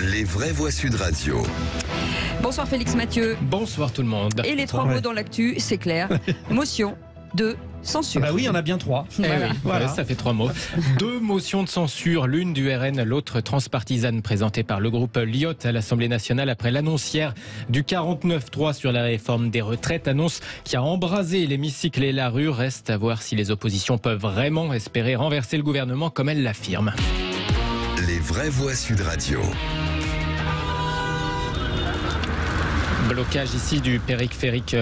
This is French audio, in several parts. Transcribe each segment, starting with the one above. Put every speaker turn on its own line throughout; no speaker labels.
Les vraies voix Sud Radio.
Bonsoir Félix Mathieu.
Bonsoir tout le monde.
Et les trois mots dans l'actu, c'est clair. Motion de censure.
Bah oui, il y en a bien 3.
Voilà. Ça fait 3 mots. 2 motions de censure, l'une du RN, l'autre transpartisane, présentée par le groupe Lyot à l'Assemblée nationale après l'annonce hier du 49.3 sur la réforme des retraites. Annonce qui a embrasé l'hémicycle et la rue. Reste à voir si les oppositions peuvent vraiment espérer renverser le gouvernement comme elles l'affirment.
Les vraies voix Sud Radio.
Blocage ici du périphérique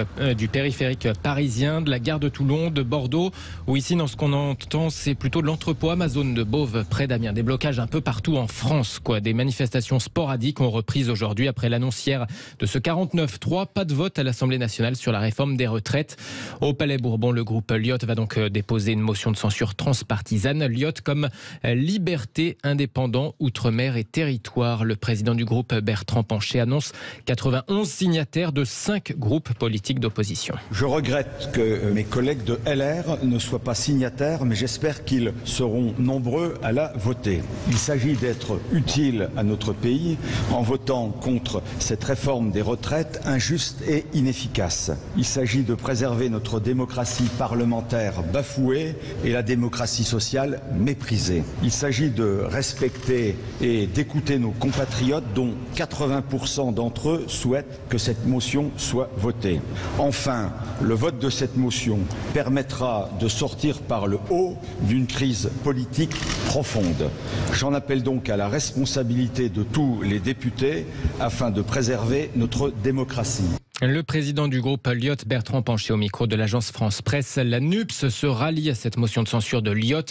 parisien, de la gare de Toulon, de Bordeaux, où ici, dans ce qu'on entend, c'est plutôt de l'entrepôt Amazon de Beauve, près d'Amiens. Des blocages un peu partout en France, quoi. Des manifestations sporadiques ont repris aujourd'hui après l'annonce hier de ce 49.3. Pas de vote à l'Assemblée nationale sur la réforme des retraites. Au Palais Bourbon, le groupe Lyot va donc déposer une motion de censure transpartisane. Lyot comme liberté, indépendant, outre-mer et territoire. Le président du groupe, Bertrand Pancher, annonce 91 signataires de 5 groupes politiques d'opposition.
Je regrette que mes collègues de LR ne soient pas signataires, mais j'espère qu'ils seront nombreux à la voter. Il s'agit d'être utile à notre pays en votant contre cette réforme des retraites injuste et inefficace. Il s'agit de préserver notre démocratie parlementaire bafouée et la démocratie sociale méprisée. Il s'agit de respecter et d'écouter nos compatriotes dont 80% d'entre eux souhaitent que cette motion soit votée. Enfin, le vote de cette motion permettra de sortir par le haut d'une crise politique profonde. J'en appelle donc à la responsabilité de tous les députés afin de préserver notre démocratie.
Le président du groupe Lyot, Bertrand Pancher, au micro de l'agence France Presse. La NUPS se rallie à cette motion de censure de Lyot.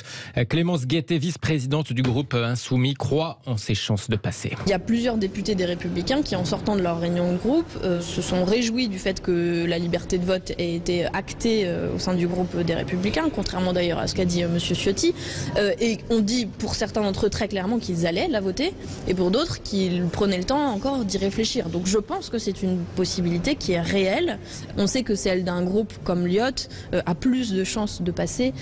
Clémence Guettet, vice-présidente du groupe Insoumis, croit en ses chances de passer.
Il y a plusieurs députés des Républicains qui, en sortant de leur réunion de groupe, se sont réjouis du fait que la liberté de vote ait été actée au sein du groupe des Républicains, contrairement d'ailleurs à ce qu'a dit M. Ciotti. Et on dit pour certains d'entre eux très clairement qu'ils allaient la voter, et pour d'autres qu'ils prenaient le temps encore d'y réfléchir. Donc je pense que c'est une possibilité qui est réelle. On sait que celle d'un groupe comme Lyot a plus de chances de passer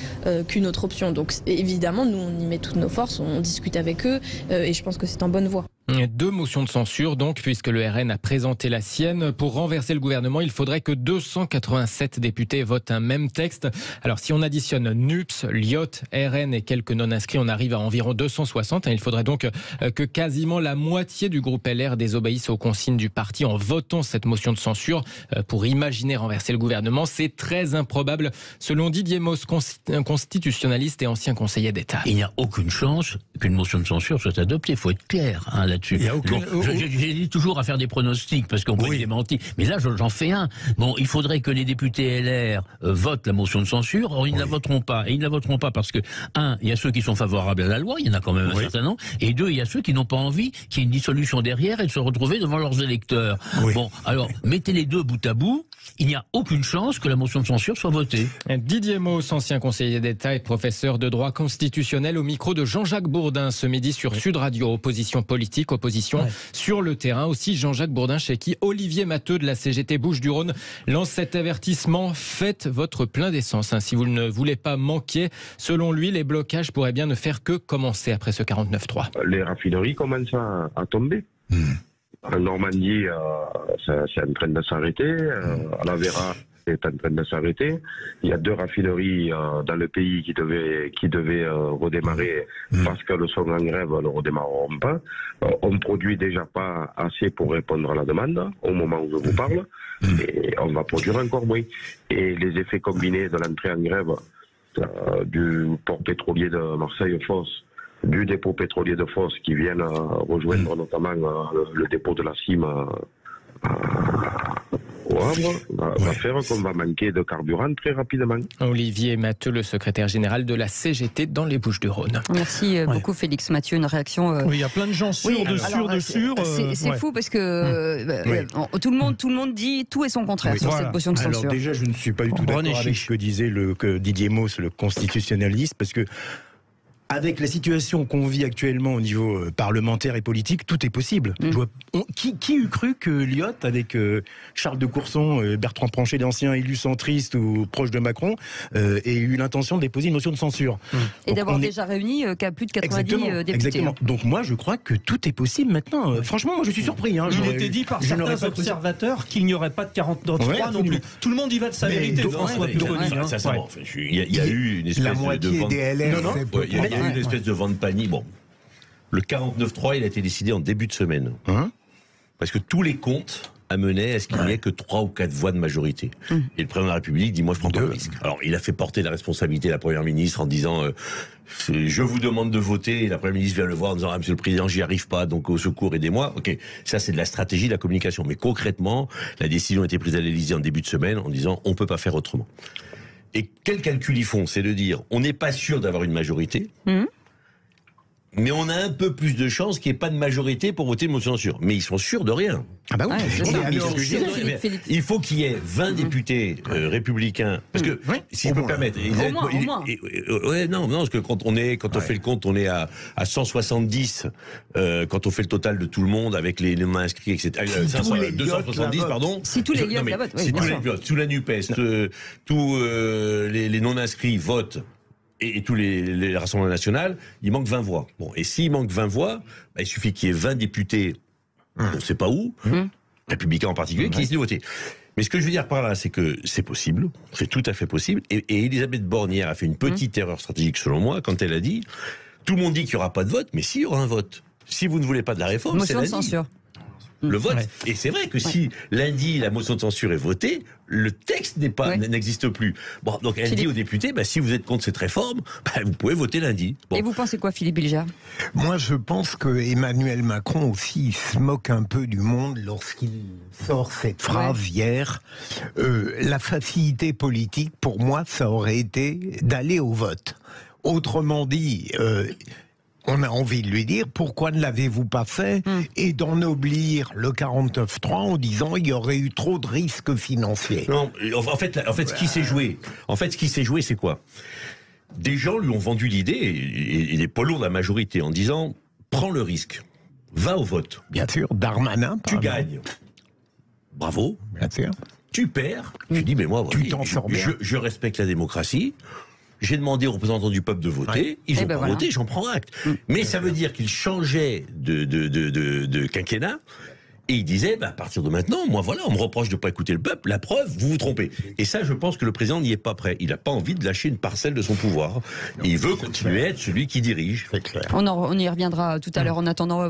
qu'une autre option. Donc évidemment, nous on y met toutes nos forces, on discute avec eux et je pense que c'est en bonne voie.
2 motions de censure donc, puisque le RN a présenté la sienne. Pour renverser le gouvernement, il faudrait que 287 députés votent un même texte. Alors si on additionne NUPS, Lyot, RN et quelques non-inscrits, on arrive à environ 260. Il faudrait donc que quasiment la moitié du groupe LR désobéisse aux consignes du parti en votant cette motion de censure pour imaginer renverser le gouvernement. C'est très improbable, selon Didier Mauss, constitutionnaliste et ancien conseiller d'État.
Il n'y a aucune chance qu'une motion de censure soit adoptée. Il faut être clair là-dessus. J'hésite toujours à faire des pronostics parce qu'on peut y démentir. Mais là, j'en fais un. Bon, il faudrait que les députés LR votent la motion de censure. Or, ils ne la voteront pas. Et ils ne la voteront pas parce que, 1, il y a ceux qui sont favorables à la loi. Il y en a quand même un certain nombre. Et 2, il y a ceux qui n'ont pas envie qu'il y ait une dissolution derrière et de se retrouver devant leurs électeurs. Bon, alors, mettez les deux bout à bout. Il n'y a aucune chance que la motion de censure soit votée.
Didier Mauss, ancien conseiller d'État et professeur de droit constitutionnel, au micro de Jean-Jacques Bourdin ce midi sur Sud Radio. Opposition politique, opposition sur le terrain. Aussi Jean-Jacques Bourdin, chez qui Olivier Matteux de la CGT Bouches-du-Rhône lance cet avertissement. Faites votre plein d'essence si vous ne voulez pas manquer. Selon lui, les blocages pourraient bien ne faire que commencer après ce 49.3.
Les raffineries commencent à tomber. En Normandie, c'est en train de s'arrêter. À la Vera, c'est en train de s'arrêter. Il y a 2 raffineries dans le pays qui devaient redémarrer parce qu'elles sont en grève, elles ne redémarreront pas. On ne produit déjà pas assez pour répondre à la demande au moment où je vous parle. Et on va produire encore moins. Et les effets combinés de l'entrée en grève du port pétrolier de Marseille-Fos, du dépôt pétrolier de Fos qui viennent rejoindre notamment le dépôt de la CIM au Havre, va faire qu'on va manquer de carburant très rapidement.
Olivier Matteux, le secrétaire général de la CGT dans les Bouches-du-Rhône.
Merci beaucoup Félix Mathieu, une réaction...
Oui, il y a plein de gens sûrs de sûrs.
C'est fou parce que tout le monde dit tout et son contraire sur cette motion de censure.
Alors déjà, je ne suis pas du tout d'accord avec ce que disait Didier Mauss, le constitutionnaliste, parce que avec la situation qu'on vit actuellement au niveau parlementaire et politique, tout est possible. Qui eût cru que Lyotte, avec Charles de Courson, Bertrand Pranchet, d'anciens élus centristes ou proches de Macron, ait eu l'intention de déposer une motion de censure.
Et d'avoir déjà réuni qu'à plus de 90 députés.
Exactement. Donc moi, je crois que tout est possible maintenant. Franchement, moi, je suis surpris. Hein.
Il était dit par certains observateurs qu'il n'y aurait pas de 49.3 non plus. Tout le monde y va de sa vérité, François Pupponi.
Il y a eu une espèce une espèce de vent de panique. Bon, le 49.3, il a été décidé en début de semaine. Parce que tous les comptes amenaient à ce qu'il n'y ait que 3 ou 4 voix de majorité. Et le président de la République dit, moi je prends pas le risque. Alors il a fait porter la responsabilité à la Première ministre en disant, je vous demande de voter, et la Première ministre vient le voir en disant, ah, monsieur le Président, j'y arrive pas, donc au secours, aidez-moi. Ok, ça c'est de la stratégie de la communication. Mais concrètement, la décision a été prise à l'Élysée en début de semaine en disant, on peut pas faire autrement. Et quel calcul ils font? C'est de dire, on n'est pas sûr d'avoir une majorité, mais on a un peu plus de chances qu'il n'y ait pas de majorité pour voter une motion de censure. Mais ils sont sûrs de rien.
Ah bah oui,
il faut qu'il y ait 20 députés républicains. Parce que, si je peux me permettre... Non, parce que quand on fait le compte, on est à 170, quand on fait le total de tout le monde, avec les mains inscrits, etc. 270, pardon.
Si tous les Lyottes la votent,
si tous les Lyottes, sous la NUPES, tous les non-inscrits votent, et tous les rassemblements nationaux, il manque 20 voix. Bon, et s'il manque 20 voix, bah, il suffit qu'il y ait 20 députés, on ne sait pas où, républicains en particulier, qui décident de voter. Mais ce que je veux dire par là, c'est que c'est possible, c'est tout à fait possible, et Elisabeth Borne hier a fait une petite erreur stratégique selon moi, quand elle a dit, tout le monde dit qu'il n'y aura pas de vote, mais s'il y aura un vote, si vous ne voulez pas de la réforme, c'est lundi. Censure. Le vote. Et c'est vrai que si lundi la motion de censure est votée, le texte n'existe plus. Bon, donc elle dit aux députés, bah, si vous êtes contre cette réforme, bah, vous pouvez voter lundi. Bon.
Et vous pensez quoi, Philippe Bilger?
Moi, je pense que Emmanuel Macron aussi se moque un peu du monde lorsqu'il sort cette phrase hier. La facilité politique, pour moi, ça aurait été d'aller au vote. Autrement dit, on a envie de lui dire, pourquoi ne l'avez-vous pas fait, et d'ennoblir le 49.3 en disant il y aurait eu trop de risques financiers.
Non, en fait, ce qui s'est joué, c'est quoi? Des gens lui ont vendu l'idée, et des polos de la majorité, en disant, prends le risque, va au vote.
Bien sûr, Darmanin,
tu gagnes. Bravo.
Bien sûr.
Tu perds. Tu dis, mais moi,
tu t'en sors bien.
Je respecte la démocratie. J'ai demandé aux représentants du peuple de voter, ils n'ont pas voté, j'en prends acte. Mais ça veut dire qu'ils changeaient de quinquennat, et ils disaient, bah, à partir de maintenant, moi voilà, on me reproche de ne pas écouter le peuple, la preuve, vous vous trompez. Et ça, je pense que le président n'y est pas prêt. Il n'a pas envie de lâcher une parcelle de son pouvoir. Il veut continuer à être celui qui dirige.
On y reviendra tout à l'heure. En attendant,